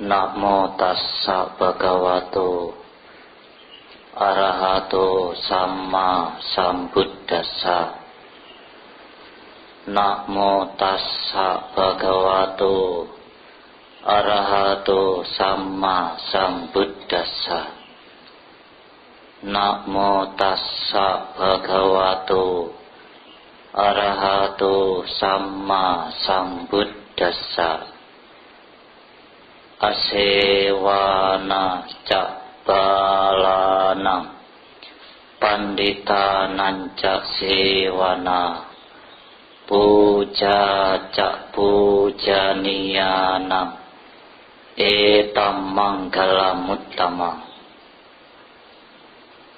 Namo tassa bhagavato arahato samma sambuddhassa. Namo tassa bhagavato arahato samma sambuddhassa. Namo tassa bhagavato arahato samma sambuddhassa. Asewana ca balana panditanam ca sewana puja ca pujaniyana etam manggalamuttamam.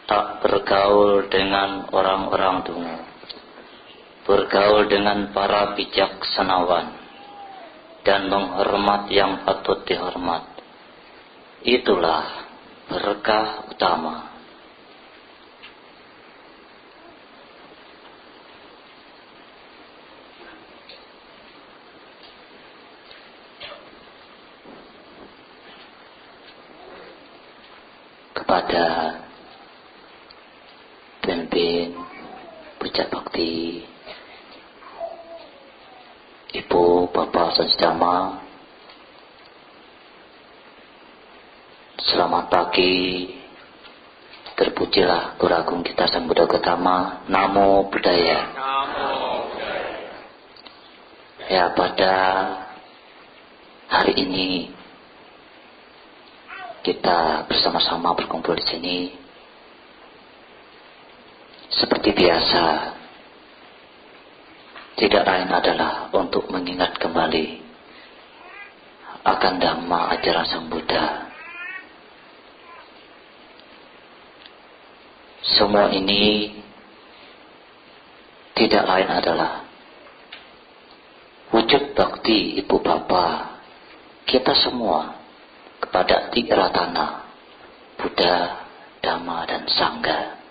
Tak bergaul dengan orang-orang dungu, bergaul dengan para bijaksanawan, dan menghormat yang patut dihormat. Itulah berkah utama. Kepada pemimpin puja bakti, Ibu, Bapak, Saudara, selamat pagi. Terpujilah Guru Agung kita Sang Buddha Gautama. Namo Buddhaya. Ya, pada hari ini kita bersama-sama berkumpul di sini seperti biasa. Tidak lain adalah untuk mengingat kembali akan Dhamma ajaran Sang Buddha. Semua ini tidak lain adalah wujud bakti Ibu Bapa kita semua kepada Tiratana, Buddha, Dhamma, dan Sangha.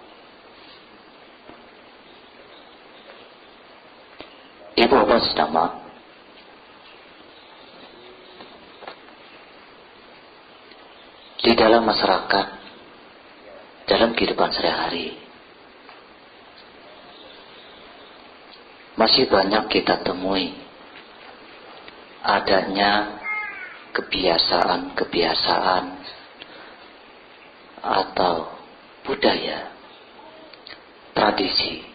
Ibu Bapak Saudara, di dalam masyarakat, dalam kehidupan sehari-hari, masih banyak kita temui adanya kebiasaan-kebiasaan atau budaya, tradisi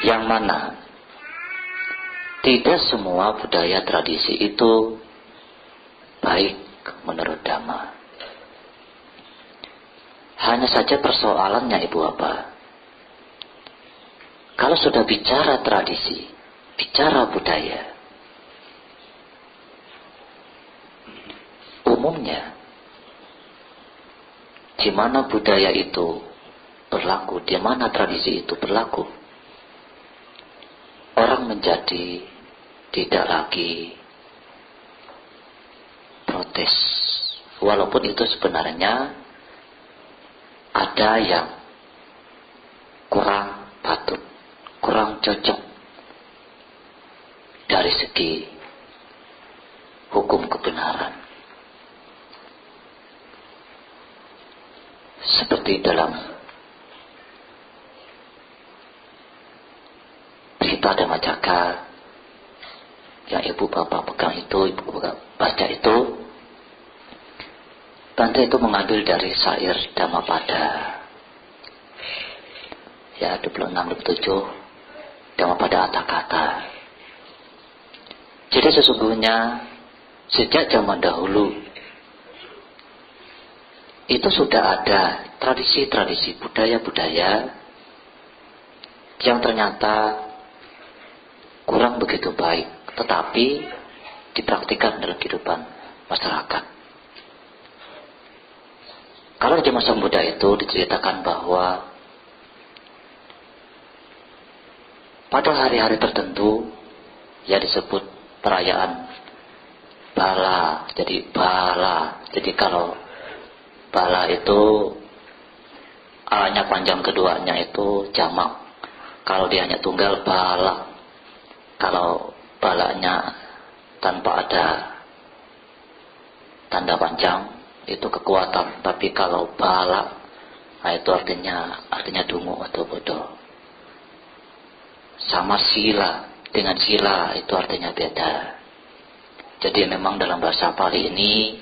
yang mana tidak semua budaya tradisi itu baik menurut Dhamma. Hanya saja persoalannya Ibu Bapak, kalau sudah bicara tradisi, bicara budaya, umumnya di mana budaya itu berlaku, di mana tradisi itu berlaku, orang menjadi tidak lagi protes, walaupun itu sebenarnya ada yang kurang patut, kurang cocok dari segi hukum kebenaran. Seperti dalam berita Dhamma Cakra yang Ibu Bapak pegang itu, Ibu Bapak baca itu, Bante itu mengambil dari syair Dhammapada ya 26-27 Dhammapada Atthakatha. Jadi sesungguhnya sejak zaman dahulu itu sudah ada tradisi-tradisi, budaya-budaya yang ternyata kurang begitu baik, tetapi dipraktikkan dalam kehidupan masyarakat. Kalau di masa Buddha itu diceritakan bahwa pada hari-hari tertentu ya disebut perayaan bala. Jadi kalau bala itu A-nya panjang, keduanya itu jamak. Kalau dia hanya tunggal, bala. Kalau balaknya tanpa ada tanda panjang itu kekuatan, tapi kalau balak, nah itu artinya dungu atau bodoh. Sama sila, dengan sila itu artinya beda. Jadi memang dalam bahasa Pali ini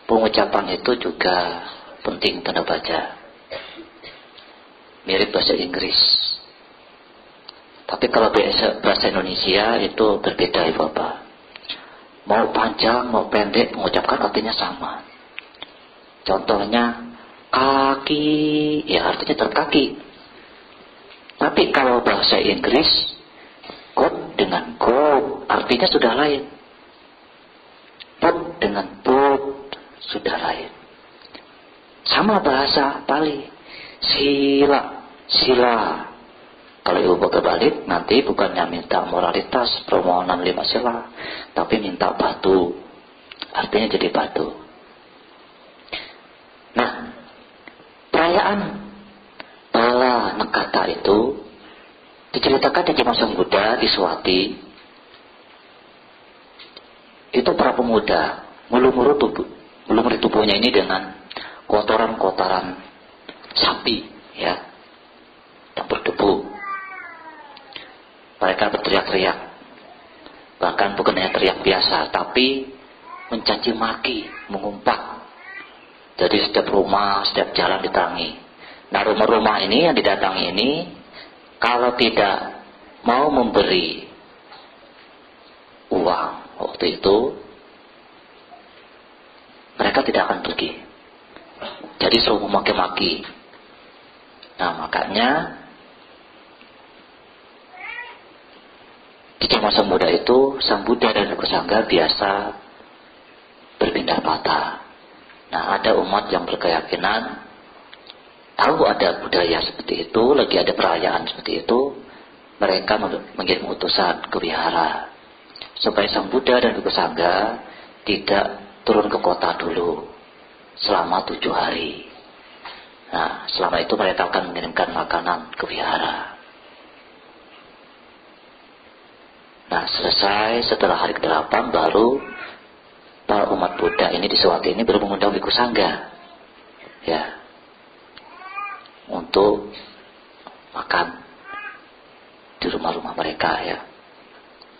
pengucapan itu juga penting tanda baca. Mirip bahasa Inggris. Tapi kalau bahasa Indonesia itu berbeda, Ibu Bapak. Mau panjang, mau pendek, mengucapkan artinya sama. Contohnya, kaki, ya artinya tetap kaki. Tapi kalau bahasa Inggris, coat dengan coat, artinya sudah lain. Pot dengan pot, sudah lain. Sama bahasa Pali. Sila. Kalau Ibu Bapak balik, nanti bukannya minta moralitas, permohonan 5 sila, tapi minta batu. Artinya jadi batu. Nah, perayaan Pala Nekata itu diceritakan di masa Buddha di Swati. Itu para pemuda melumuri tubuhnya ini dengan kotoran-kotoran sapi, ya, yang berdebu. Mereka berteriak-teriak, bahkan bukan hanya teriak biasa, tapi mencaci maki, mengumpat. Jadi setiap rumah, setiap jalan didatangi. Nah, rumah-rumah ini yang didatangi ini, kalau tidak mau memberi uang waktu itu, mereka tidak akan pergi. Jadi suruh memaki-maki. Nah, makanya di masa muda itu Sang Buddha dan Buku Sangga biasa berpindah patah. Nah, ada umat yang berkeyakinan tahu ada budaya seperti itu, lagi ada perayaan seperti itu, mereka mengirim utusan ke wihara supaya Sang Buddha dan Buku Sangga tidak turun ke kota dulu selama 7 hari. Nah, selama itu mereka akan mengirimkan makanan ke wihara. Nah, selesai setelah hari ke-8 baru para umat Buddha ini di Swati ini baru mengundang Bhikkhu Sangga, ya, untuk makan di rumah-rumah mereka, ya.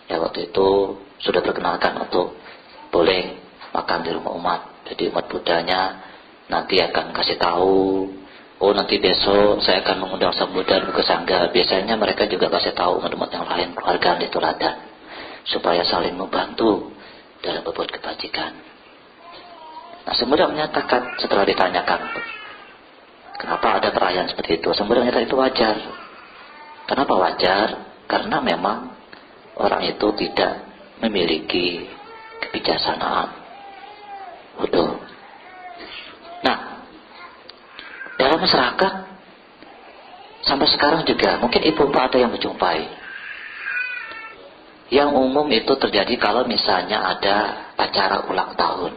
Ya, waktu itu sudah perkenalkan untuk boleh makan di rumah umat. Jadi umat Buddhanya nanti akan kasih tahu, oh nanti besok saya akan mengundang Sang Buddha dan Bhikkhu Sangga. Biasanya mereka juga kasih tahu umat-umat yang lain, keluarga di teladan, supaya saling membantu dalam berbuat kebajikan. Nah, Sang Buddha menyatakan setelah ditanyakan, kenapa ada perayaan seperti itu? Sang Buddha menyatakan itu wajar. Kenapa wajar? Karena memang orang itu tidak memiliki kebijaksanaan. Betul. Nah, dalam masyarakat sampai sekarang juga mungkin Ibu Bapak ada yang menjumpai. Yang umum itu terjadi kalau misalnya ada acara ulang tahun.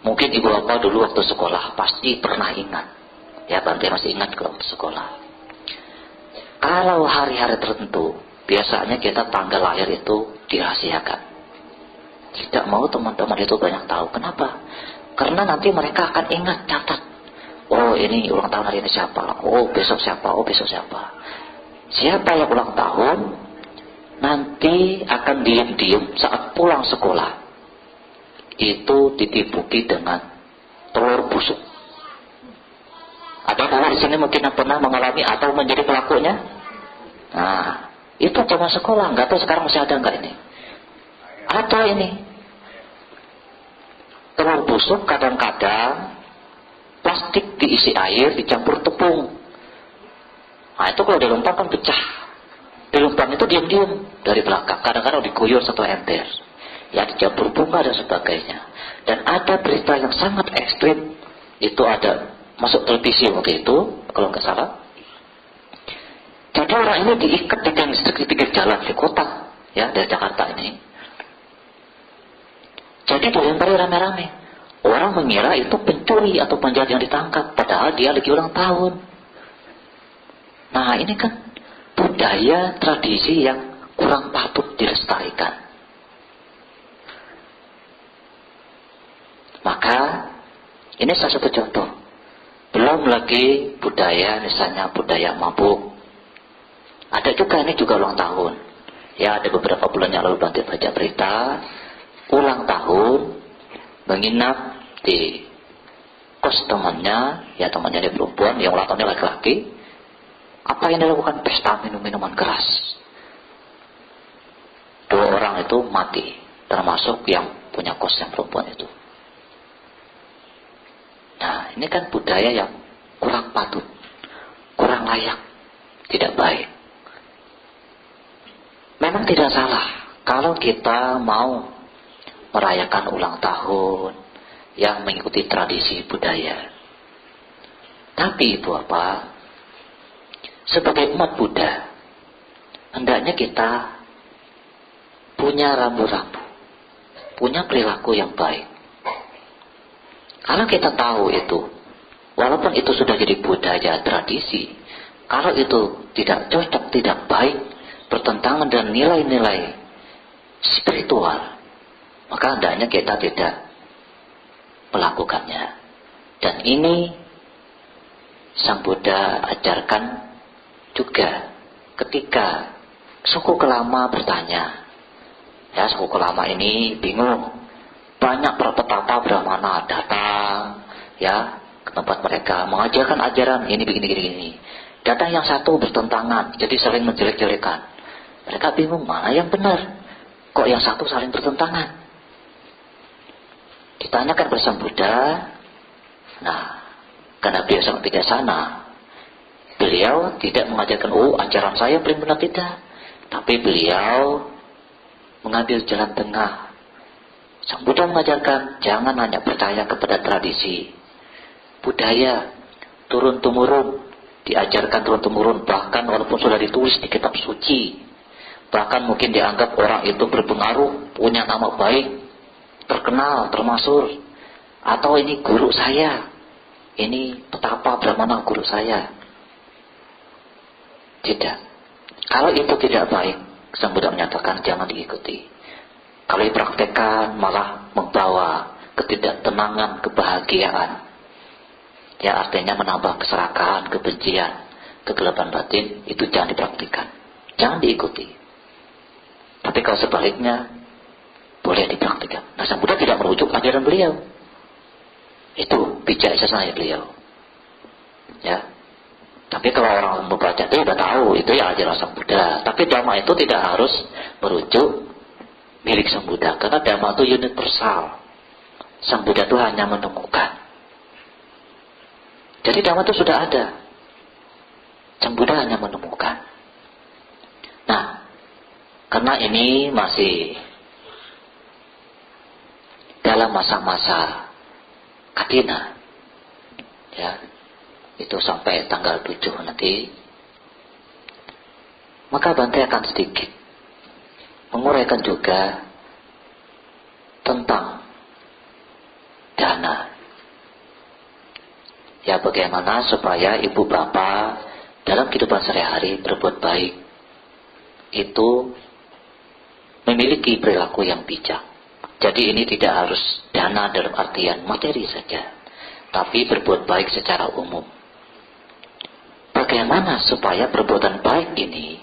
Mungkin Ibu Bapak dulu waktu sekolah pasti pernah ingat. Ya, Bante masih ingat waktu sekolah. Kalau hari-hari tertentu, biasanya kita tanggal lahir itu dirahasiakan. Tidak mau teman-teman itu banyak tahu. Kenapa? Karena nanti mereka akan ingat, catat. Oh, ini ulang tahun hari ini siapa? Oh, besok siapa? Oh, besok siapa? Siapa yang ulang tahun nanti akan diam-diam saat pulang sekolah itu ditipuki dengan telur busuk. Ada orang di sini mungkin yang pernah mengalami atau menjadi pelakunya? Nah, itu zaman sekolah. Nggak tahu sekarang masih ada nggak ini? Ada ini. Telur busuk kadang-kadang plastik diisi air dicampur tepung. Nah, itu kalau dilempar kan pecah. Dilempar itu diam-diam dari belakang. Kadang-kadang diguyur satu ember. Ya, dicampur bunga dan sebagainya. Dan ada berita yang sangat ekstrim. Itu ada masuk televisi waktu itu, kalau nggak salah. Jadi orang ini diikat di gangster di pinggir jalan di kota, ya, dari Jakarta ini. Jadi dilempari rame-rame. Orang mengira itu pencuri atau penjahat yang ditangkap, padahal dia lagi ulang tahun. Nah, ini kan budaya tradisi yang kurang patut nikah, ini salah satu contoh. Belum lagi budaya, misalnya budaya mabuk. Ada juga, ini juga ulang tahun. Ya, ada beberapa bulan yang lalu Bante baca berita, ulang tahun, menginap di kos temannya, ya temannya dia perempuan, yang ulang tahunnya laki-laki. Apa yang dilakukan? Pesta minum-minuman keras. 2 orang itu mati, termasuk yang punya kos yang perempuan itu. Nah, ini kan budaya yang kurang patut, kurang layak, tidak baik. Memang tidak salah kalau kita mau merayakan ulang tahun yang mengikuti tradisi budaya. Tapi Ibu Bapak, sebagai umat Buddha, hendaknya kita punya rambu-rambu, punya perilaku yang baik. Kalau kita tahu itu, walaupun itu sudah jadi budaya tradisi, kalau itu tidak cocok, tidak baik, bertentangan dengan nilai-nilai spiritual, maka hendaknya kita tidak melakukannya. Dan ini Sang Buddha ajarkan juga ketika suku kelama bertanya. Ya, suku kelama ini bingung. Banyak para petapa Brahmana datang ya ke tempat mereka mengajarkan ajaran ini begini. Datang yang satu bertentangan, jadi saling menjelek-jelekan. Mereka bingung mana yang benar. Kok yang satu saling bertentangan? Ditanyakan kepada Sang Buddha. Nah, karena beliau sangat bijaksana, beliau tidak mengajarkan, ajaran saya paling benar, tidak. Tapi beliau mengambil jalan tengah. Sang Buddha mengajarkan, jangan hanya percaya kepada tradisi budaya turun-temurun, diajarkan turun-temurun, bahkan walaupun sudah ditulis di kitab suci, bahkan mungkin dianggap orang itu berpengaruh, punya nama baik, terkenal, termasyhur, atau ini guru saya, ini petapa Brahmana guru saya. Tidak. Kalau itu tidak baik, Sang Buddha menyatakan jangan diikuti. Kalau dipraktekkan malah membawa ketidaktenangan, kebahagiaan. Ya, artinya menambah keserakahan, kebencian, kegelapan batin, itu jangan dipraktikkan. Jangan diikuti. Tapi kalau sebaliknya, boleh dipraktikkan. Nah, Sang Buddha tidak merujuk ajaran beliau. Itu bijaksana beliau. Ya. Tapi kalau orang membaca itu sudah tahu, itu ya ajaran Sang Buddha. Tapi Dhamma itu tidak harus merujuk milik Sang Buddha, karena Dhamma itu universal. Sang Buddha itu hanya menemukan. Jadi Dhamma itu sudah ada. Sang Buddha hanya menemukan. Nah, karena ini masih dalam masa-masa Katina, ya, itu sampai tanggal 7 nanti, maka Bante akan sedikit menguraikan juga tentang dana. Ya, bagaimana supaya ibu bapak dalam kehidupan sehari-hari berbuat baik itu memiliki perilaku yang bijak. Jadi ini tidak harus dana dalam artian materi saja, tapi berbuat baik secara umum. Bagaimana supaya perbuatan baik ini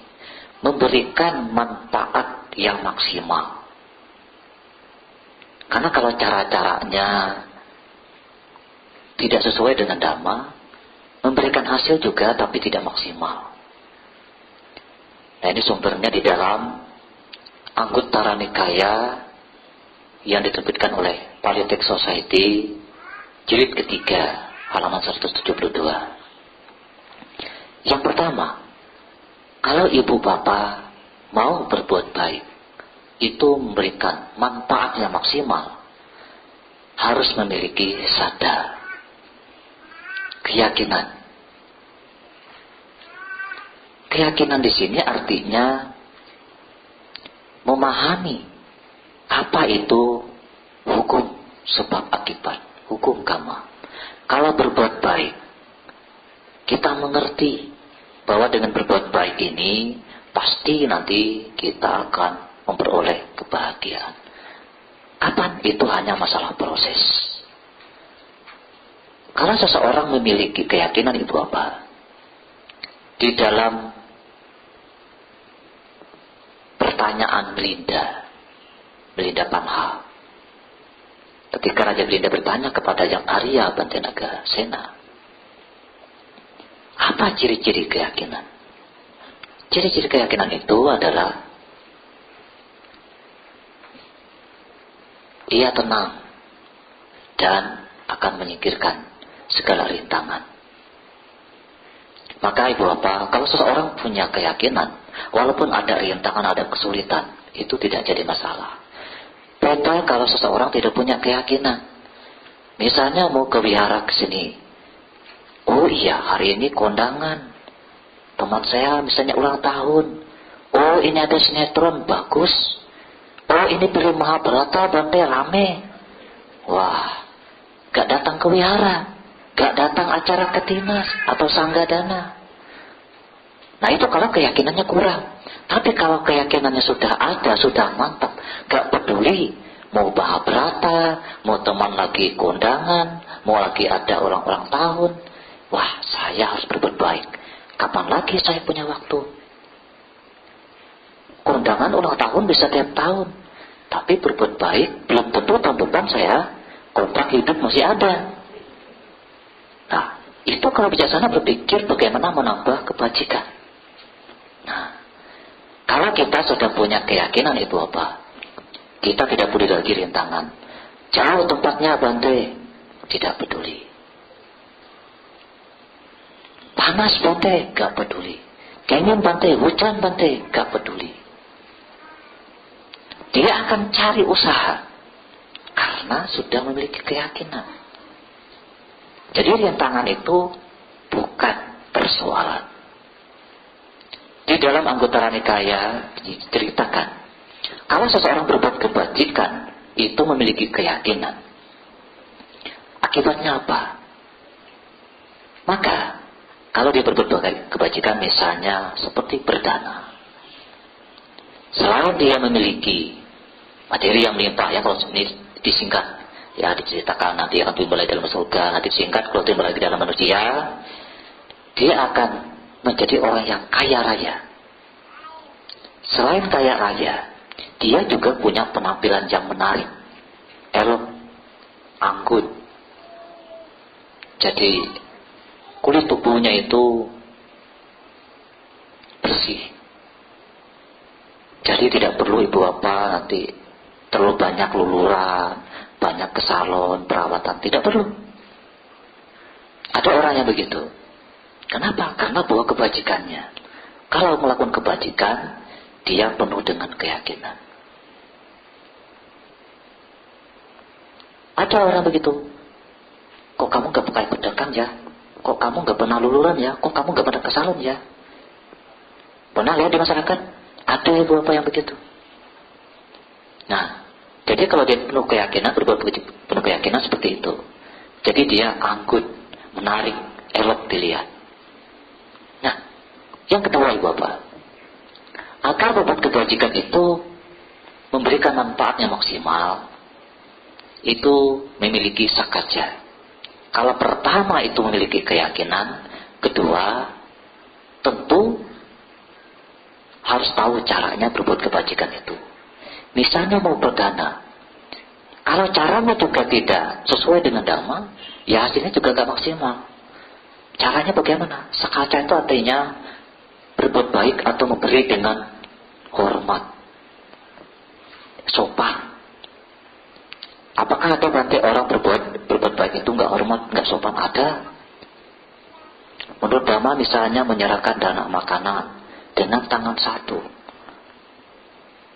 memberikan manfaat yang maksimal? Karena kalau cara-caranya tidak sesuai dengan Dhamma, memberikan hasil juga tapi tidak maksimal. Nah, ini sumbernya di dalam Anguttara Nikaya yang diterbitkan oleh Pali Text Society jilid ketiga halaman 172. Yang pertama, kalau ibu bapak mau berbuat baik, itu memberikan manfaat yang maksimal, harus memiliki sadar, keyakinan. Keyakinan di sini artinya memahami apa itu hukum sebab akibat, hukum karma. Kalau berbuat baik, kita mengerti bahwa dengan berbuat baik ini pasti nanti kita akan memperoleh kebahagiaan. Kapan? Itu hanya masalah proses. Kalau seseorang memiliki keyakinan itu apa? Di dalam pertanyaan Belinda Panha, ketika Raja Belinda bertanya kepada Yang Arya Bantenaga Sena, apa ciri-ciri keyakinan? Ciri-ciri keyakinan itu adalah ia tenang dan akan menyingkirkan segala rintangan. Maka Ibu Bapak, kalau seseorang punya keyakinan, walaupun ada rintangan, ada kesulitan, itu tidak jadi masalah. Beda kalau seseorang tidak punya keyakinan. Misalnya mau ke wihara ke sini. Oh iya, hari ini kondangan. Teman saya misalnya ulang tahun. Oh ini ada sinetron, bagus. Oh ini beli Mahabharata, Bante rame. Wah, gak datang ke wihara, gak datang acara ketinas atau sanggadana. Nah itu kalau keyakinannya kurang. Tapi kalau keyakinannya sudah ada, sudah mantap, gak peduli mau Mahabharata, mau teman lagi kondangan, mau lagi ada orang-orang tahun. Wah, saya harus berbuat baik. Kapan lagi saya punya waktu? Kondangan ulang tahun bisa tiap tahun. Tapi berbuat baik belum tentu tahun depan saya kontrak hidup masih ada. Nah, itu kalau bijaksana berpikir bagaimana menambah kebajikan. Nah, kalau kita sudah punya keyakinan itu apa? Kita tidak peduli lagi rintangan. Jauh tempatnya Bante, tidak peduli. Panas Bante, gak peduli. Dingin Bante, hujan Bante, gak peduli. Dia akan cari usaha karena sudah memiliki keyakinan. Jadi rintangan itu bukan persoalan. Di dalam Anggutara Nikaya diceritakan, kalau seseorang berbuat kebajikan itu memiliki keyakinan. Akibatnya apa? Maka kalau dia berbuat kebajikan misalnya seperti berdana, selain dia memiliki materi yang melimpah, ya kalau ini disingkat, ya diceritakan nanti akan timbul lagi dalam surga, nanti disingkat kalau timbul lagi dalam manusia, dia akan menjadi orang yang kaya raya. Selain kaya raya, dia juga punya penampilan yang menarik, elok, anggun. Jadi kulit tubuhnya itu bersih. Jadi tidak perlu ibu apa nanti terlalu banyak luluran, banyak ke salon, perawatan, tidak perlu. Ada orang yang begitu. Kenapa? Karena bawa kebajikannya. Kalau melakukan kebajikan, dia penuh dengan keyakinan. Ada orang begitu. Kok kamu gak pakai pedagang ya? Kok kamu gak pernah luluran ya? Kok kamu gak pernah ke salon ya? Pernah lihat di masyarakat? Ada ibu apa yang begitu. Nah, jadi kalau dia penuh keyakinan, berbuat penuh keyakinan seperti itu. Jadi dia anggun, menarik, elok dilihat. Nah, yang kedua ibu apa? Agar berbuat kebajikan itu memberikan manfaat yang maksimal, itu memiliki sakaja. Kalau pertama itu memiliki keyakinan, kedua tentu harus tahu caranya berbuat kebajikan itu. Misalnya mau berdana, kalau caranya juga tidak sesuai dengan dhamma, ya hasilnya juga gak maksimal. Caranya bagaimana? Sakaca itu artinya berbuat baik atau memberi dengan hormat, sopan. Apakah ada nanti orang berbuat baik itu gak hormat, gak sopan? Ada. Menurut dhamma misalnya menyerahkan dana makanan dengan tangan satu,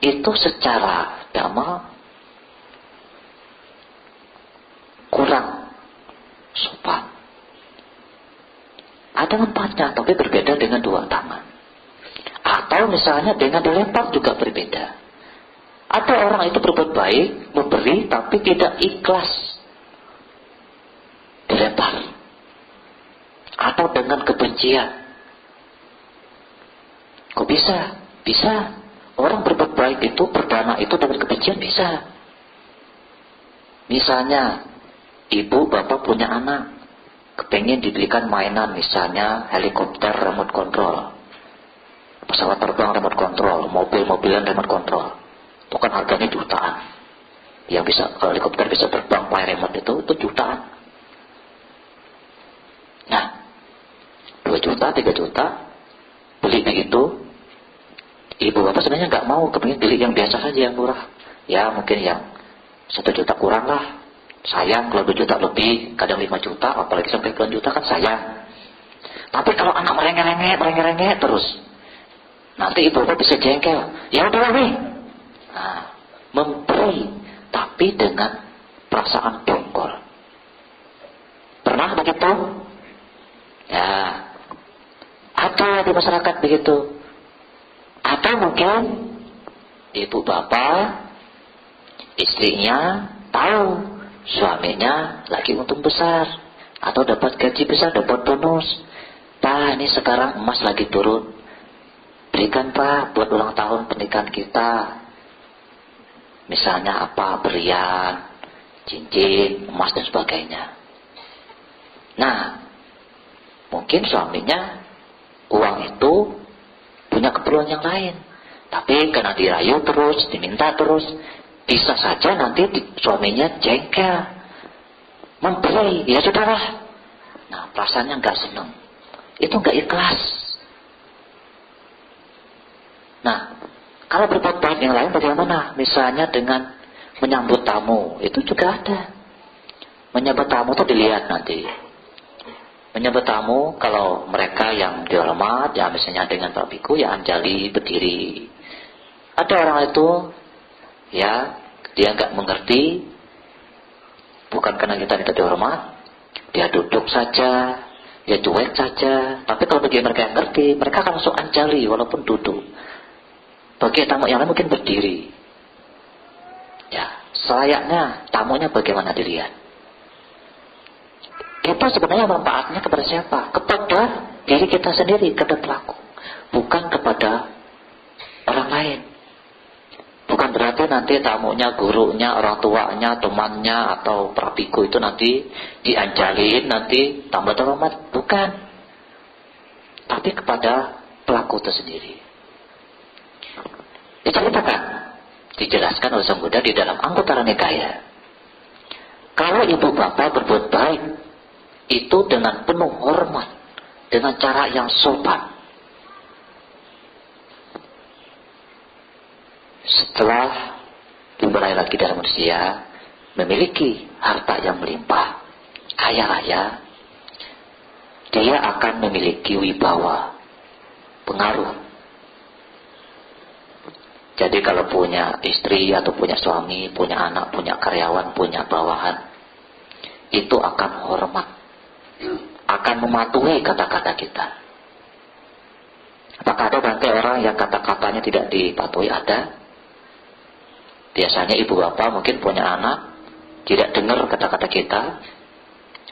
itu secara dhamma kurang sopan. Ada manfaatnya, tapi berbeda dengan dua tangan. Atau misalnya dengan dilempar juga berbeda. Ada orang itu berbuat baik, memberi, tapi tidak ikhlas dilempar. Atau dengan kebencian. Kok bisa? Bisa. Orang berbuat baik itu, berdana itu dengan kebencian bisa. Misalnya, ibu bapak punya anak, kepengen dibelikan mainan, misalnya helikopter remote control, pesawat terbang remote control, mobil-mobilan remote control. Itu kan harganya jutaan. Yang bisa helikopter bisa terbang pakai remote itu jutaan. Nah, 2 juta, 3 juta beli begitu. Ibu bapak sebenarnya nggak mau, kepengen beli yang biasa saja, yang murah. Ya mungkin yang 1 juta kurang lah. Sayang kalau 2 juta lebih, kadang 5 juta, apalagi sampai puluhan juta kan sayang. Tapi kalau anak merengek terus, nanti ibu bapak bisa jengkel. Ya udah nih. Nah, memberi tapi dengan perasaan dongkol. Pernah begitu? Ya, ada di masyarakat begitu. Atau mungkin ibu bapak, istrinya tahu suaminya lagi untung besar atau dapat gaji besar, dapat bonus. Pak, ini sekarang emas lagi turun, berikan Pak buat ulang tahun pernikahan kita. Misalnya apa, berlian, cincin, emas dan sebagainya. Nah, mungkin suaminya uang itu punya keperluan yang lain, tapi karena dirayu terus, diminta terus, bisa saja nanti suaminya jengkel, memberi, ya sudahlah. Nah, perasaannya nggak senang, itu nggak ikhlas. Nah, kalau berbuat baik yang lain bagaimana? Misalnya dengan menyambut tamu, itu juga ada. Menyambut tamu itu dilihat nanti. Menyambut tamu, kalau mereka yang dihormat, ya misalnya dengan Pak Biku, ya anjali, berdiri. Ada orang itu, ya dia nggak mengerti, bukan karena kita tidak dihormat, dia duduk saja, dia cuek saja. Tapi kalau bagi mereka yang ngerti, mereka akan langsung anjali walaupun duduk. Bagi tamu yang lain mungkin berdiri. Ya, selayaknya tamunya bagaimana dilihat. Kita sebenarnya manfaatnya kepada siapa? Kepada diri kita sendiri, kepada pelaku, bukan kepada orang lain. Bukan berarti nanti tamunya, gurunya, orang tuanya, temannya, atau prabiku itu nanti dianjalin, nanti tambah terhormat. Bukan. Tapi kepada pelaku itu sendiri. Diceritakan, dijelaskan oleh Sang Buddha di dalam Anguttara Nikaya. Kalau ibu bapak berbuat baik, itu dengan penuh hormat, dengan cara yang sopan. Setelah dimulai lagi dalam manusia memiliki harta yang melimpah, kaya raya, dia akan memiliki wibawa, pengaruh. Jadi kalau punya istri atau punya suami, punya anak, punya karyawan, punya bawahan, itu akan hormat, akan mematuhi kata-kata kita. Apakah ada nanti orang yang kata-katanya tidak dipatuhi? Ada. Biasanya ibu bapak mungkin punya anak, tidak dengar kata-kata kita,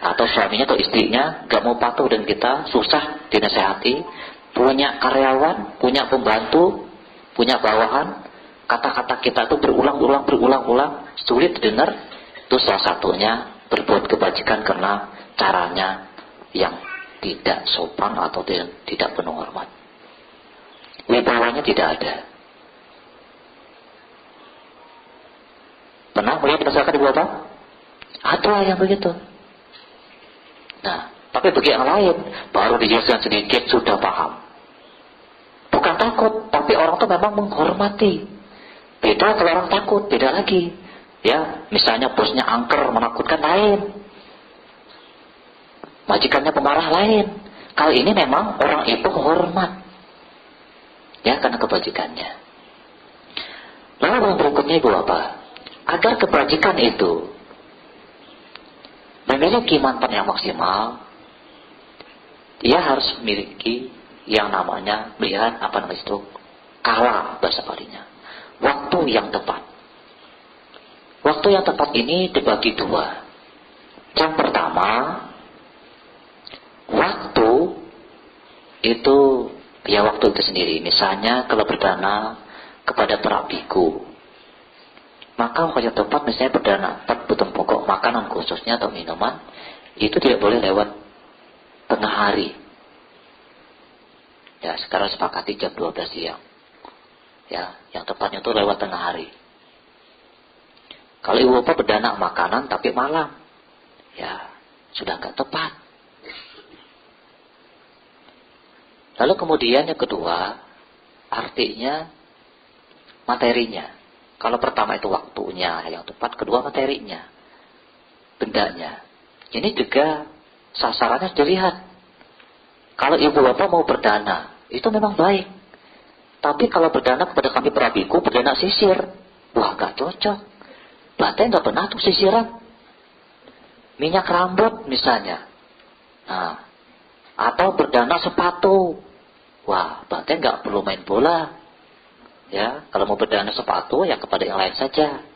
atau suaminya atau istrinya gak mau patuh dengan kita, susah dinasehati. Punya karyawan, punya pembantu, punya bawahan, kata-kata kita itu berulang-ulang, sulit didengar. Itu salah satunya berbuat kebajikan karena caranya yang tidak sopan atau tidak penuh hormat. Wibawanya tidak ada. Pernah melihat masyarakat ibu bapak? Ada yang begitu. Nah, tapi bagi yang lain, baru dijelaskan sedikit sudah paham. Bukan takut, tapi orang itu memang menghormati. Beda kalau orang takut, beda lagi. Ya, misalnya bosnya angker, menakutkan lain. Majikannya pemarah lain. Kali ini memang orang itu hormat. Ya, karena kebajikannya. Lalu yang berikutnya ibu bapak, agar kebajikan itu memiliki manfaat yang maksimal, dia harus memiliki yang namanya melihat kala bahasa Palinya, waktu yang tepat. Waktu yang tepat ini dibagi dua. Yang pertama, waktu itu ya waktu itu sendiri. Misalnya kalau berdana kepada para biku, maka waktu yang tepat misalnya berdana kebutuhan pokok makanan khususnya atau minuman, itu tidak boleh lewat tengah hari. Ya, sekarang sepakati jam 12 siang. Ya, yang tepatnya itu lewat tengah hari. Kalau ibu bapak berdana makanan tapi malam, ya sudah nggak tepat. Lalu kemudian yang kedua, artinya materinya. Kalau pertama itu waktunya yang tepat, kedua materinya, bendanya. Ini juga sasarannya harus dilihat. Kalau ibu bapak mau berdana, itu memang baik. Tapi kalau berdana kepada kami perabiku, berdana sisir, wah gak cocok. Berarti gak pernah tuh sisiran. Minyak rambut misalnya. Nah, atau berdana sepatu. Wah, berarti gak perlu main bola. Ya, kalau mau berdana sepatu, ya kepada yang lain saja.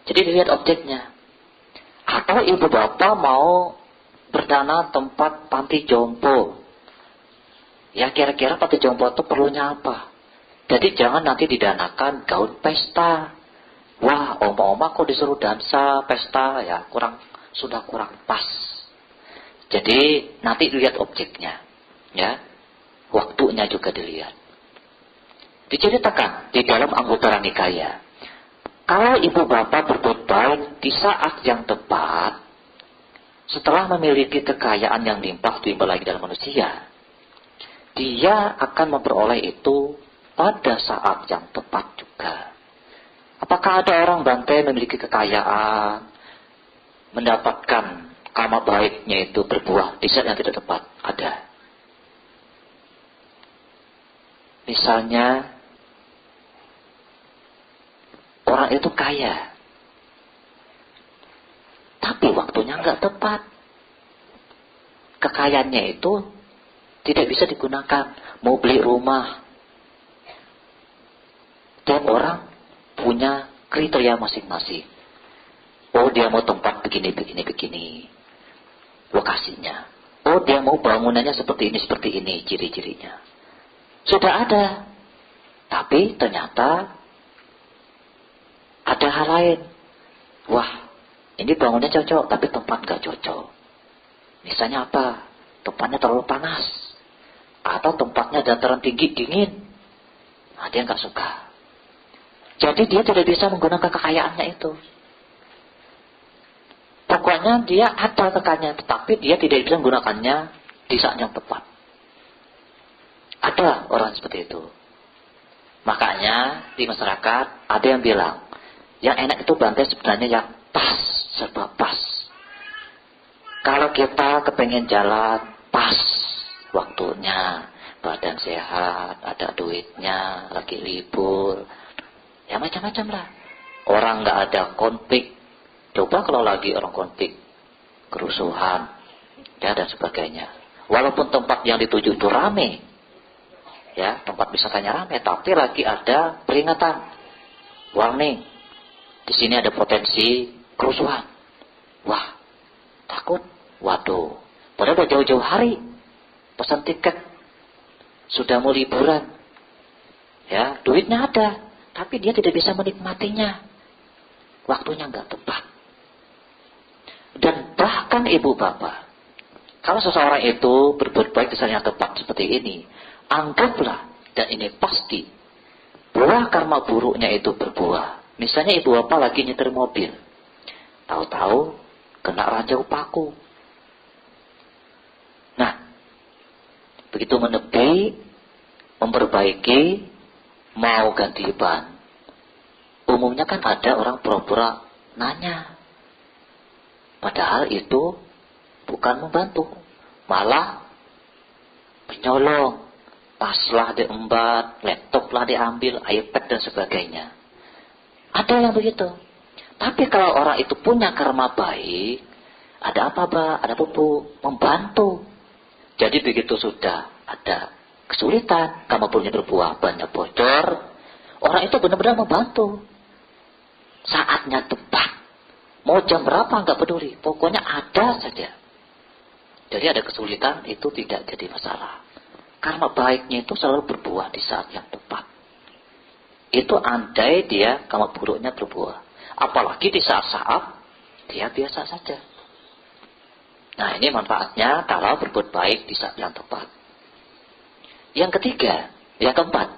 Jadi dilihat objeknya. Atau ibu bapak mau berdana tempat panti jompo. Ya kira-kira panti jompo itu perlunya apa? Jadi jangan nanti didanakan gaun pesta. Wah, oma-oma kok disuruh dansa pesta, ya sudah kurang pas. Jadi nanti lihat objeknya, ya, waktunya juga dilihat. Diceritakan di dalam Anggutara Nikaya, kalau ibu bapak berbuat baik di saat yang tepat, setelah memiliki kekayaan yang limpah timbul lagi dalam manusia, dia akan memperoleh itu pada saat yang tepat juga. Apakah ada orang Bante memiliki kekayaan, mendapatkan karma baiknya itu berbuah di saat yang tidak tepat? Ada. Misalnya, orang itu kaya, tapi waktunya nggak tepat. Kekayaannya itu tidak bisa digunakan. Mau beli rumah, tiap orang punya kriteria masing-masing. Oh, dia mau tempat begini, lokasinya. Oh, dia mau bangunannya seperti ini, ciri-cirinya. Sudah ada. Tapi ternyata ada hal lain. Wah, ini bangunannya cocok, tapi tempat gak cocok. Misalnya apa? Tempatnya terlalu panas. Atau tempatnya dataran tinggi, dingin. Nah, dia gak suka. Jadi dia tidak bisa menggunakan kekayaannya itu. Pokoknya dia ada kekayaan, tetapi dia tidak bisa menggunakannya di saat yang tepat. Ada orang seperti itu. Makanya di masyarakat ada yang bilang, yang enak itu Bante sebenarnya yang pas, serba pas. Kalau kita kepengen jalan pas waktunya, badan sehat, ada duitnya, lagi libur, ya macam-macam lah. Orang nggak ada konflik. Coba kalau lagi orang konflik, kerusuhan, ya dan sebagainya. Walaupun tempat yang dituju itu rame, ya tempat wisatanya rame, tapi lagi ada peringatan, warning, di sini ada potensi kerusuhan. Wah, takut. Waduh, padahal udah jauh-jauh hari pesan tiket, sudah mau liburan, ya duitnya ada, tapi dia tidak bisa menikmatinya. Waktunya nggak tepat. Dan bahkan ibu bapak, kalau seseorang itu berbuat baik di saat yang tepat seperti ini, anggaplah, dan ini pasti, buah karma buruknya itu berbuah. Misalnya ibu bapak lagi nyetir mobil, tahu-tahu kena ranjau paku. Nah, begitu menepi, memperbaiki, mau ganti ban, umumnya kan ada orang pura-pura nanya. Padahal itu bukan membantu, malah menyolong. Taslah diembat, laptoplah diambil, iPad dan sebagainya. Ada yang begitu. Tapi kalau orang itu punya karma baik, ada apa, Pak? Ada pupuk, membantu. Jadi begitu sudah ada kesulitan, karma buruknya berbuah, banyak bocor, orang itu benar-benar membantu. Saatnya tepat. Mau jam berapa nggak peduli, pokoknya ada saja. Jadi ada kesulitan itu tidak jadi masalah. Karma baiknya itu selalu berbuah di saat yang tepat. Itu andai dia karma buruknya berbuah. Apalagi di saat-saat dia biasa saja. Nah, ini manfaatnya kalau berbuat baik di saat yang tepat. Yang ketiga, yang keempat,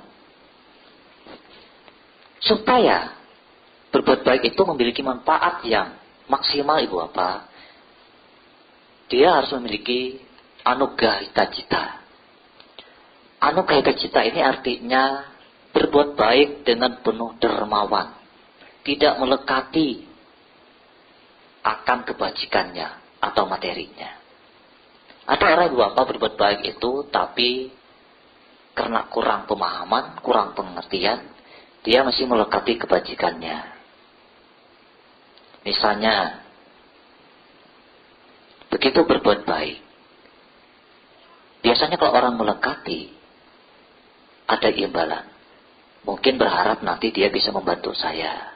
supaya berbuat baik itu memiliki manfaat yang maksimal, Ibu Bapak, dia harus memiliki anugrahita cita. Anugrahita cita ini artinya berbuat baik dengan penuh dermawan, tidak melekati akan kebajikannya atau materinya. Ada orang Ibu Bapak berbuat baik itu, tapi karena kurang pemahaman, kurang pengertian, dia masih melekati kebajikannya. Misalnya, begitu berbuat baik, biasanya kalau orang melekati, ada imbalan. Mungkin berharap nanti dia bisa membantu saya,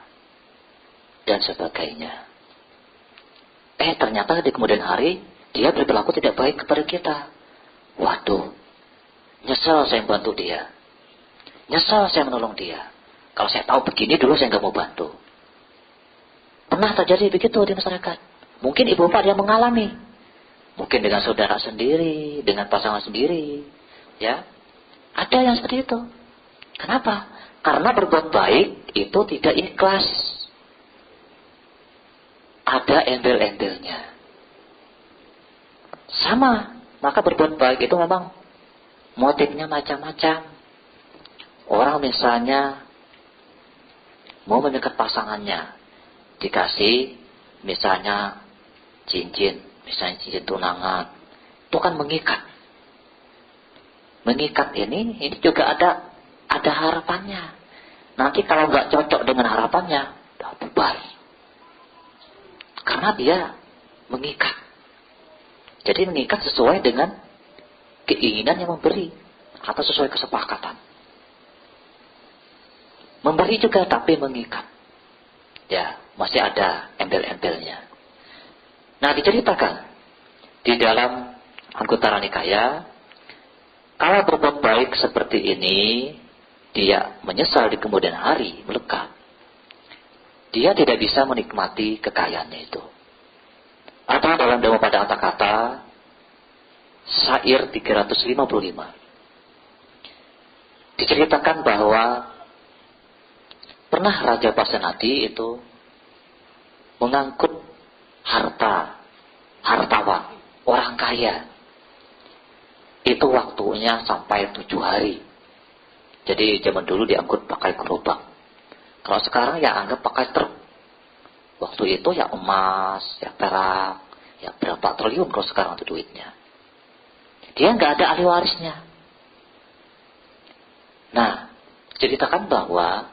dan sebagainya. Ternyata di kemudian hari, dia berperilaku tidak baik kepada kita. Waduh, nyesel saya membantu dia. Nyesel saya menolong dia. Kalau saya tahu begini dulu saya nggak mau bantu. Pernah terjadi begitu di masyarakat. Mungkin ibu bapak dia mengalami. Mungkin dengan saudara sendiri, dengan pasangan sendiri. Ya, ada yang seperti itu. Kenapa? Karena berbuat baik itu tidak ikhlas. Ada embel-embelnya. Sama, maka berbuat baik itu memang motifnya macam-macam. Orang misalnya mau mendekat pasangannya, dikasih misalnya cincin, misalnya cincin tunangan, itu kan mengikat. Mengikat ini juga ada harapannya. Nanti kalau nggak cocok dengan harapannya, udah bubar. Karena dia mengikat. Jadi mengikat sesuai dengan keinginan yang memberi atau sesuai kesepakatan. Memberi juga tapi mengikat. Ya, masih ada embel-embelnya. Nah, diceritakan di dalam Anggutara Nikaya, kalau berbuat baik seperti ini, dia menyesal di kemudian hari, melekat. Dia tidak bisa menikmati kekayaannya itu. Atau dalam Dhammapada Atthakatha, syair 355, diceritakan bahwa pernah Raja Pasenadi itu mengangkut hartawan, orang kaya. Itu waktunya sampai 7 hari. Jadi zaman dulu diangkut pakai gerobak. Kalau sekarang ya anggap pakai truk. Waktu itu ya emas, ya perak, ya berapa triliun kalau sekarang itu duitnya. Dia nggak ada ahli warisnya. Nah, ceritakan bahwa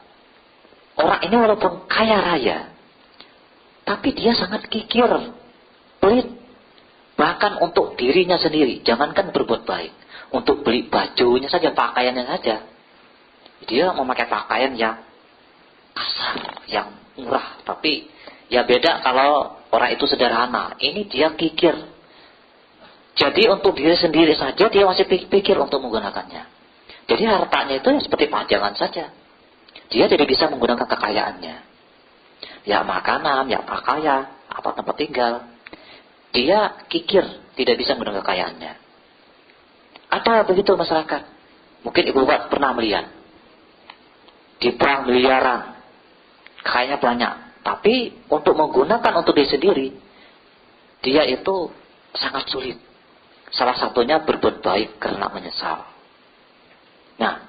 orang ini walaupun kaya raya, tapi dia sangat kikir, pelit. Bahkan untuk dirinya sendiri, jangankan berbuat baik. Untuk beli bajunya saja, pakaiannya saja. Dia memakai pakaian yang kasar, yang murah. Tapi ya beda kalau orang itu sederhana. Ini dia kikir. Jadi untuk diri sendiri saja dia masih pikir untuk menggunakannya. Jadi hartanya itu seperti pajangan saja. Dia tidak bisa menggunakan kekayaannya. Ya makanan, ya pakaian, apa tempat tinggal. Dia kikir, tidak bisa menggunakan kekayaannya. Ada begitu masyarakat. Mungkin ibu bapak pernah melihat. Di bank miliaran. Kayaknya banyak. Tapi untuk menggunakan untuk diri sendiri, dia itu sangat sulit. Salah satunya berbuat baik karena menyesal. Nah,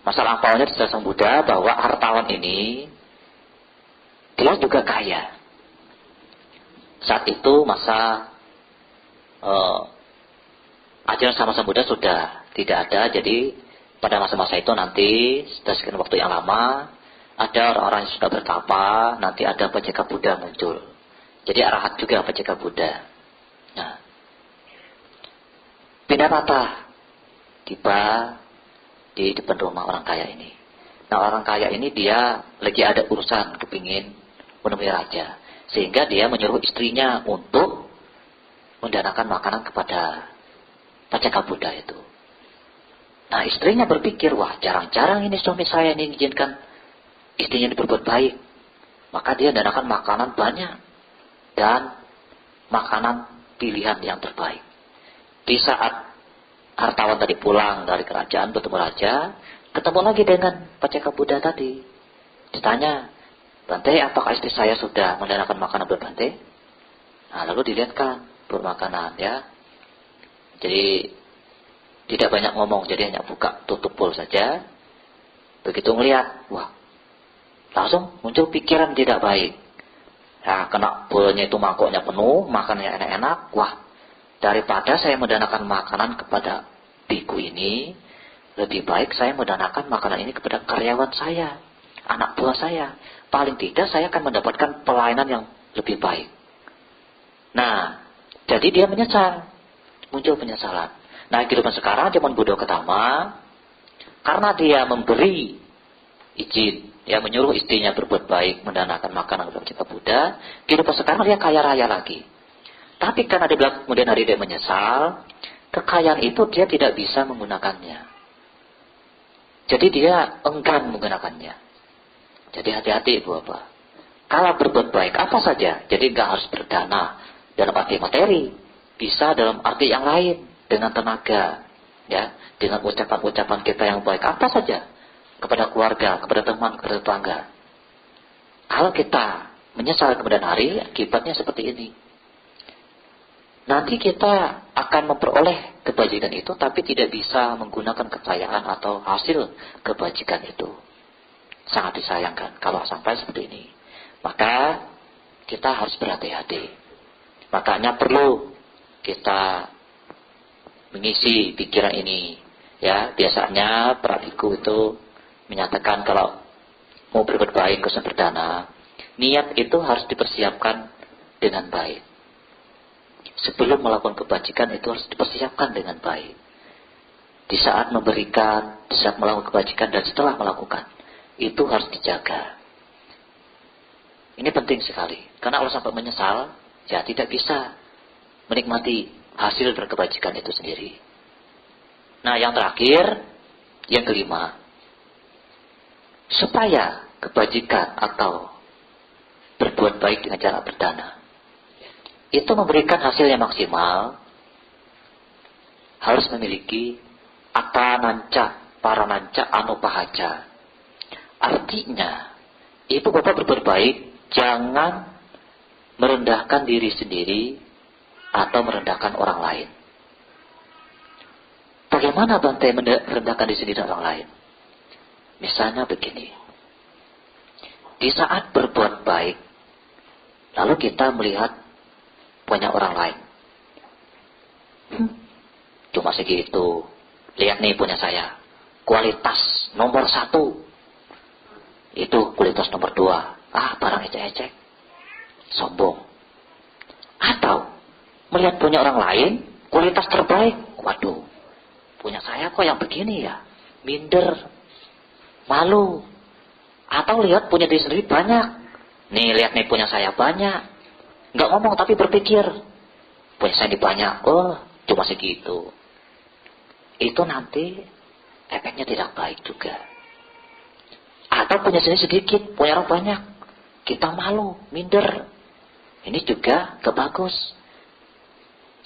masalah lampaunya di Sang Buddha bahwa hartawan ini, dia juga kaya. Saat itu masa ajaran sama Sang Buddha sudah tidak ada. Jadi pada masa-masa itu nanti setelah sekian waktu yang lama, ada orang-orang yang sudah bertapa, nanti ada Pajaka Buddha muncul. Jadi arahat juga Pajaka Buddha. Nah, pindah patah tiba di depan rumah orang kaya ini. Nah, orang kaya ini dia lagi ada urusan kepingin menemui raja, sehingga dia menyuruh istrinya untuk mendanakan makanan kepada Pajaka Buddha itu. Nah, istrinya berpikir, wah jarang-jarang ini suami saya ini mengizinkan istrinya berbuat baik. Maka dia danakan makanan banyak. Dan makanan pilihan yang terbaik. Di saat hartawan tadi pulang dari kerajaan bertemu raja, ketemu lagi dengan Paceka Buddha tadi. Ditanya, Bante, apakah istri saya sudah mendanakan makanan buat Bante? Nah, lalu dilihatkan bermakanan ya. Jadi tidak banyak ngomong, jadi hanya buka tutup bowl saja. Begitu melihat, wah, langsung muncul pikiran tidak baik. Ya, kena bowlnya itu mangkoknya penuh, makannya enak-enak. Wah, daripada saya mendanakan makanan kepada biku ini, lebih baik saya mendanakan makanan ini kepada karyawan saya, anak buah saya. Paling tidak saya akan mendapatkan pelayanan yang lebih baik. Nah, jadi dia menyesal. Muncul penyesalan. Nah, kehidupan sekarang zaman Buddha Gautama, karena dia memberi izin, ya menyuruh istrinya berbuat baik, mendanakan makanan untuk Paceka Buddha, kehidupan sekarang dia kaya raya lagi. Tapi karena dia bilang kemudian hari dia menyesal, kekayaan itu dia tidak bisa menggunakannya. Jadi dia enggan menggunakannya. Jadi hati-hati Ibu Bapak. Kalau berbuat baik apa saja, jadi nggak harus berdana dalam arti materi, bisa dalam arti yang lain, dengan tenaga, ya, dengan ucapan-ucapan kita yang baik apa saja kepada keluarga, kepada teman, kepada tetangga. Kalau kita menyesal kemudian hari, akibatnya seperti ini. Nanti kita akan memperoleh kebajikan itu, tapi tidak bisa menggunakan kekayaan atau hasil kebajikan itu. Sangat disayangkan kalau sampai seperti ini. Maka kita harus berhati-hati. Makanya perlu kita mengisi pikiran ini. Ya, biasanya para biku itu menyatakan kalau mau berbuat baik, khususnya berdana, niat itu harus dipersiapkan dengan baik. Sebelum melakukan kebajikan itu harus dipersiapkan dengan baik. Di saat memberikan, di saat melakukan kebajikan, dan setelah melakukan, itu harus dijaga. Ini penting sekali. Karena kalau sampai menyesal, ya tidak bisa menikmati hasil dari kebajikan itu sendiri. Nah, yang terakhir, yang kelima, supaya kebajikan atau berbuat baik dengan cara berdana itu memberikan hasil yang maksimal, harus memiliki atananca, parananca, anupahaca. Artinya, Ibu Bapak berbuat baik, jangan merendahkan diri sendiri atau merendahkan orang lain. Bagaimana Bante merendahkan diri sendiri dan orang lain? Misalnya begini. Di saat berbuat baik, lalu kita melihat banyak orang lain. Cuma segitu. Lihat nih punya saya. Kualitas nomor 1. Itu kualitas nomor 2. Barang ecek-ecek. Sombong. Atau melihat punya orang lain, kualitas terbaik. Waduh, punya saya kok yang begini ya. Minder. Malu. Atau lihat punya diri sendiri banyak. Nih lihat nih punya saya banyak. Nggak ngomong tapi berpikir. Punya saya ini banyak. Oh, cuma segitu. Itu nanti efeknya tidak baik juga. Atau punya sendiri sedikit, punya orang banyak. Kita malu, minder. Ini juga gak bagus.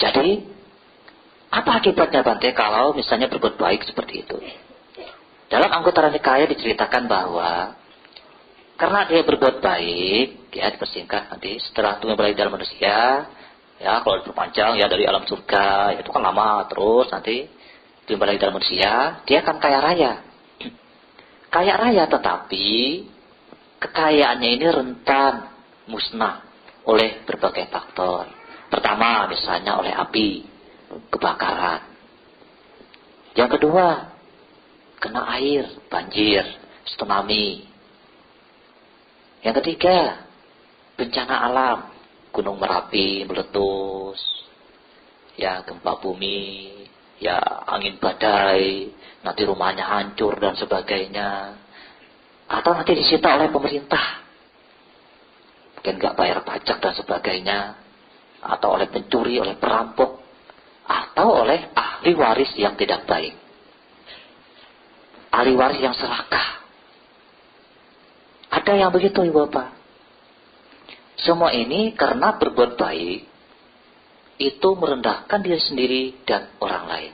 Jadi, apa akibatnya Bante kalau misalnya berbuat baik seperti itu? Dalam Anguttara Nikaya diceritakan bahwa karena dia berbuat baik, ya dipersingkat nanti setelah itu balik dalam manusia, ya kalau diperpanjang ya dari alam surga, itu kan lama terus nanti itu balik dalam manusia, dia akan kaya raya. Kaya raya tetapi kekayaannya ini rentan musnah oleh berbagai faktor. Pertama misalnya oleh api, kebakaran. Yang kedua, kena air, banjir, tsunami. Yang ketiga, bencana alam, gunung Merapi meletus, ya gempa bumi, ya angin badai, nanti rumahnya hancur dan sebagainya. Atau nanti disita oleh pemerintah, mungkin nggak bayar pajak dan sebagainya, atau oleh pencuri, oleh perampok, atau oleh ahli waris yang tidak baik, ahli waris yang serakah. Ada yang begitu Ibu Bapak. Semua ini karena berbuat baik, itu merendahkan diri sendiri dan orang lain.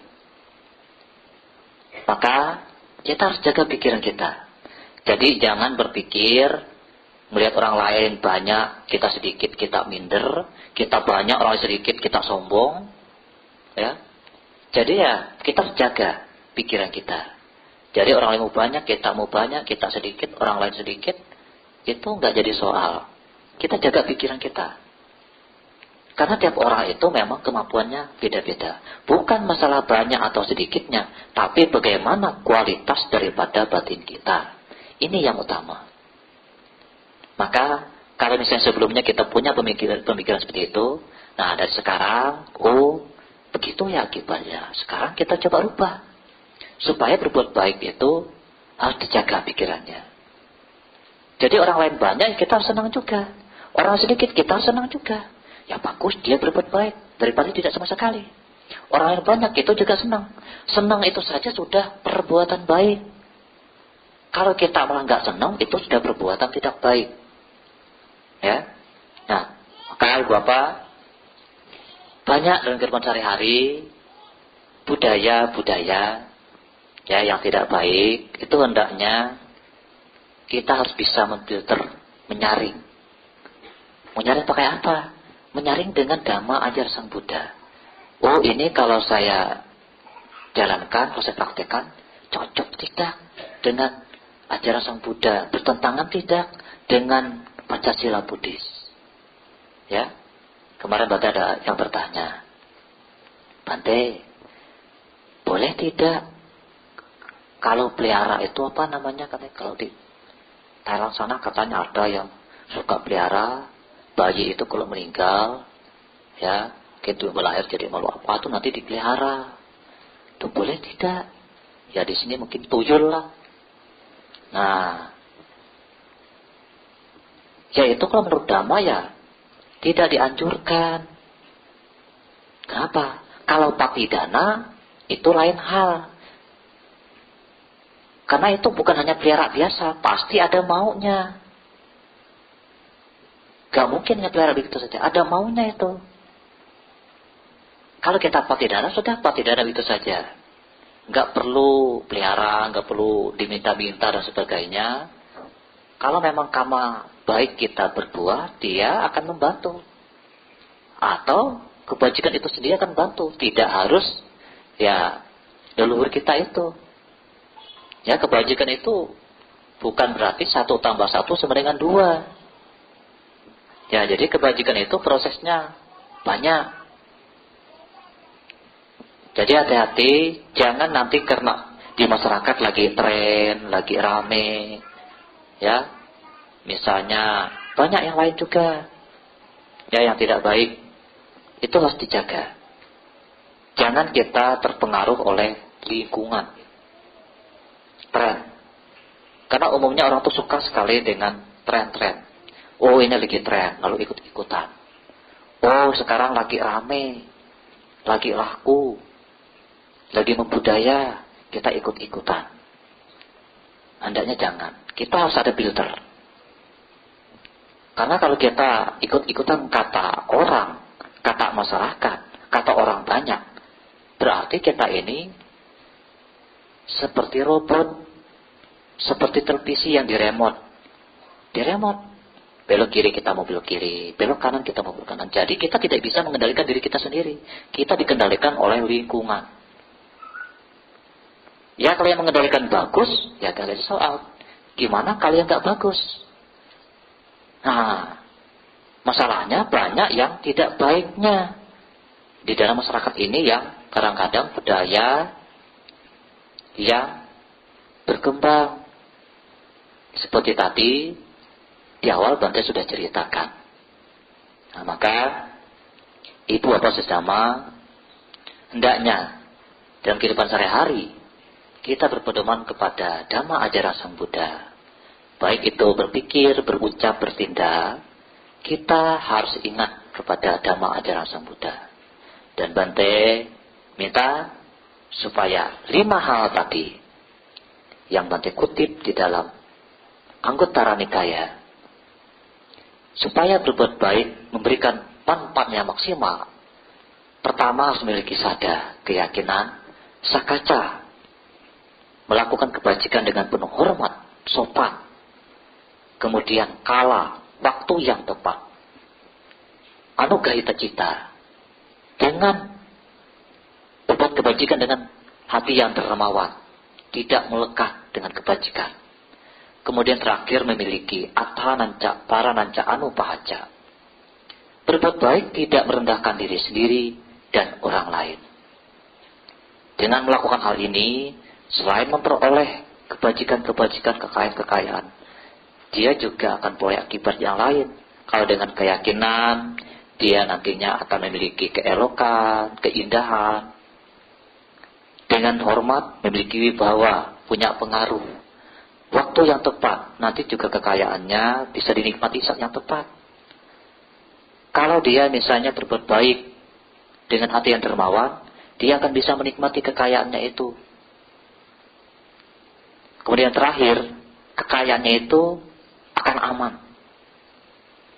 Maka kita harus jaga pikiran kita. Jadi jangan berpikir melihat orang lain banyak, kita sedikit, kita minder. Kita banyak, orang lain sedikit, kita sombong. Ya. Jadi ya kita harus jaga pikiran kita. Jadi orang lain mau banyak, kita sedikit, orang lain sedikit. Itu nggak jadi soal. Kita jaga pikiran kita. Karena tiap orang itu memang kemampuannya beda-beda. Bukan masalah banyak atau sedikitnya, tapi bagaimana kualitas daripada batin kita. Ini yang utama. Maka kalau misalnya sebelumnya kita punya pemikiran seperti itu, nah dari sekarang, begitu ya akibatnya. Sekarang kita coba rubah. Supaya berbuat baik itu harus dijaga pikirannya. Jadi orang lain banyak, kita harus senang juga. Orang sedikit, kita harus senang juga. Ya bagus, dia berbuat baik daripada tidak sama sekali. Orang yang banyak itu juga senang. Senang itu saja sudah perbuatan baik. Kalau kita malah nggak senang, itu sudah perbuatan tidak baik. Ya, nah, maka ibu bapak banyak dalam kehidupan sehari-hari budaya-budaya ya yang tidak baik itu hendaknya kita harus bisa memfilter, menyaring. Menyaring pakai apa? Menyaring dengan dhamma ajar Sang Buddha. Oh ini kalau saya jalankan, kalau saya praktekkan, cocok tidak dengan ajaran Sang Buddha, bertentangan tidak dengan Pancasila Buddhis. Ya, kemarin Bante ada yang bertanya, Bante, boleh tidak kalau pelihara itu apa namanya? Katanya kalau di Thailand sana katanya ada yang suka pelihara bayi itu kalau meninggal, ya, gitu melahir jadi malu apa itu nanti dipelihara. Itu boleh tidak? Ya di sini mungkin tuyul lah. Nah, ya itu kalau menurut Dhamma ya tidak dianjurkan. Kenapa? Kalau patidana itu lain hal. Karena itu bukan hanya pelihara biasa, pasti ada maunya. Gak mungkin pelihara begitu saja, ada maunya itu. Kalau kita patidana, sudah patidana begitu saja. Gak perlu pelihara, gak perlu diminta-minta dan sebagainya. Kalau memang karma baik kita berbuat, dia akan membantu. Atau kebajikan itu sendiri akan bantu. Tidak harus ya leluhur kita itu. Ya kebajikan itu bukan berarti 1 tambah 1 sama dengan 2. Ya, jadi kebajikan itu prosesnya banyak. Jadi hati-hati, jangan nanti karena di masyarakat lagi tren, lagi rame, ya, misalnya banyak yang lain juga, ya yang tidak baik, itu harus dijaga. Jangan kita terpengaruh oleh lingkungan, tren. Karena umumnya orang tuh suka sekali dengan tren-tren. Oh ini lagi tren, lalu ikut-ikutan. Oh sekarang lagi rame, lagi laku, lagi membudaya, kita ikut-ikutan. Hendaknya jangan. Kita harus ada filter. Karena kalau kita ikut-ikutan kata orang, kata masyarakat, kata orang banyak, berarti kita ini seperti robot, seperti televisi yang diremote. Belok kiri kita mau belok kiri, belok kanan kita mau belok kanan. Jadi kita tidak bisa mengendalikan diri kita sendiri. Kita dikendalikan oleh lingkungan. Ya kalau yang mengendalikan bagus, ya gak ada soal. Gimana kalau yang gak bagus? Nah, masalahnya banyak yang tidak baiknya. Di dalam masyarakat ini yang kadang-kadang budaya yang berkembang. Seperti tadi, di awal Bante sudah ceritakan. Nah, maka ibu bapak sesama hendaknya dalam kehidupan sehari-hari kita berpedoman kepada dhamma ajaran Sang Buddha. Baik itu berpikir, berucap, bertindak, kita harus ingat kepada dhamma ajaran Sang Buddha. Dan Bante minta supaya 5 hal tadi yang Bante kutip di dalam Anguttara Nikaya, supaya berbuat baik, memberikan manfaatnya maksimal, Pertama harus memiliki sada, keyakinan, sakaca, melakukan kebajikan dengan penuh hormat, sopan. Kemudian kala, waktu yang tepat. Anugahita cita, dengan berbuat kebajikan dengan hati yang dermawan, tidak melekat dengan kebajikan. Kemudian terakhir memiliki athananca, parananca, anupahaca. Berbuat baik tidak merendahkan diri sendiri dan orang lain. Dengan melakukan hal ini, selain memperoleh kebajikan-kebajikan, kekayaan-kekayaan, dia juga akan memperoleh akibat yang lain. Kalau dengan keyakinan, dia nantinya akan memiliki keelokan, keindahan. Dengan hormat, memiliki wibawa, punya pengaruh. Waktu yang tepat, nanti juga kekayaannya bisa dinikmati saat yang tepat. Kalau dia misalnya berbuat baik dengan hati yang dermawan, dia akan bisa menikmati kekayaannya itu. Kemudian terakhir, kekayaannya itu akan aman.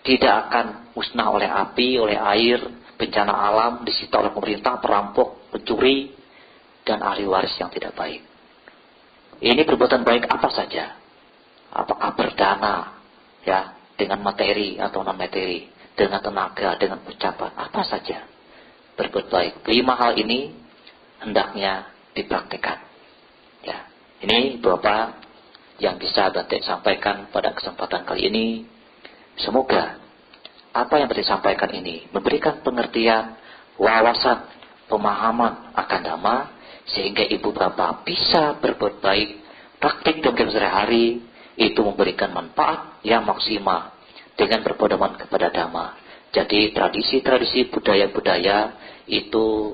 Tidak akan musnah oleh api, oleh air, bencana alam, disita oleh pemerintah, perampok, pencuri, dan ahli waris yang tidak baik. Ini perbuatan baik apa saja. Apakah berdana, ya, dengan materi atau non-materi, dengan tenaga, dengan ucapan, apa saja. Berbuat baik. 5 hal ini hendaknya dipraktikkan. Ya, ini beberapa yang bisa Bante sampaikan pada kesempatan kali ini. Semoga apa yang Bante sampaikan ini memberikan pengertian, wawasan, pemahaman akan Dhamma, sehingga ibu bapak bisa berbuat baik, praktik dalam kehidupan sehari-hari, itu memberikan manfaat yang maksimal dengan berpedoman kepada Dhamma. Jadi tradisi-tradisi budaya-budaya itu,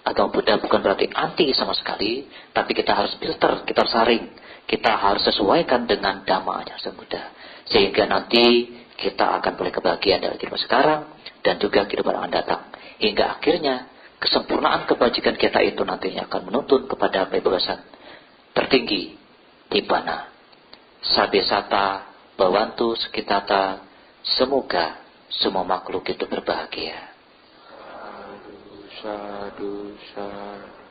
agama Buddha bukan berarti anti sama sekali, tapi kita harus filter, kita harus saring, kita harus sesuaikan dengan Dhamma Ajaran Buddha, sehingga nanti kita akan boleh kebahagiaan dari kehidupan sekarang dan juga kehidupan yang akan datang, hingga akhirnya kesempurnaan kebajikan kita itu nantinya akan menuntun kepada kebebasan tertinggi Nibbana. Sabesata Bhavantu Sukitata, semoga semua makhluk itu berbahagia. Sadhu, sadhu, sadhu.